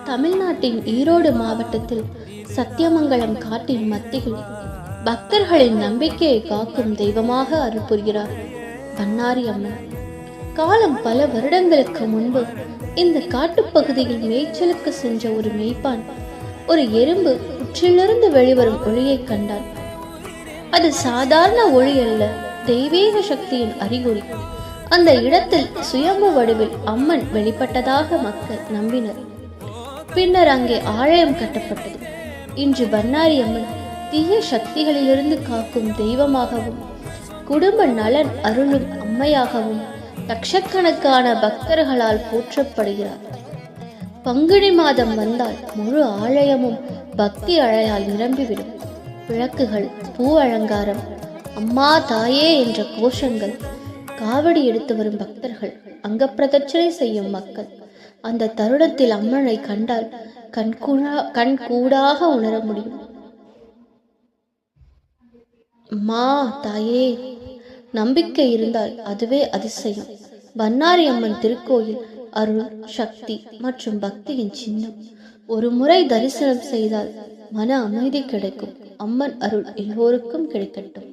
தமிழ்நாட்டின் ஈரோடு மாவட்டத்தில் சத்தியமங்கலம் காட்டின் மத்தியில் பக்தர்களின் நம்பிக்கையை காக்கும் தெய்வமாக அருள் புரிகிறார் பண்ணாரி அம்மன். காலம் பல வருடங்களுக்கு முன்பு இந்த காட்டுப்பகுதியில் மேய்ச்சலுக்கு சென்ற ஒரு மேய்ப்பான் ஒரு எறும்பு புற்றிலிருந்து வெளிவரும் ஒளியை கண்டான். அது சாதாரண ஒளி அல்ல, தெய்வீக சக்தியின் அறிகுறி. அந்த இடத்தில் சுயம்பு வடிவில் அம்மன் வெளிப்பட்டதாக மக்கள் நம்பினர். பின்னர் அங்கே ஆலயம் கட்டப்பட்டது. இன்று பண்ணாரி அம்மன் தீய சக்திகளிலிருந்து காக்கும் தெய்வமாகவும் குடும்ப நலன் அருளும் அம்மையாகவும் லட்சக்கணக்கான பக்தர்களால் போற்றப்படுகிறார். பங்குனி மாதம் வந்தால் முழு ஆலயமும் பக்தி அழையால் நிரம்பிவிடும். விளக்குகள், பூ அலங்காரம், அம்மா தாயே என்ற கோஷங்கள், காவடி எடுத்து வரும் பக்தர்கள், அங்க பிரதட்சணை செய்யும் மக்கள். அந்த தருணத்தில் அம்மனை கண்டால் கண்கூடாக உணர முடியும். அம்மா தாயே, நம்பிக்கை இருந்தால் அதுவே அதிசயம். பண்ணாரி அம்மன் திருக்கோயில் அருள், சக்தி மற்றும் பக்தியின் சின்னம். ஒரு முறை தரிசனம் செய்தால் மன அமைதி கிடைக்கும். அம்மன் அருள் எல்லோருக்கும் கிடைக்கட்டும்.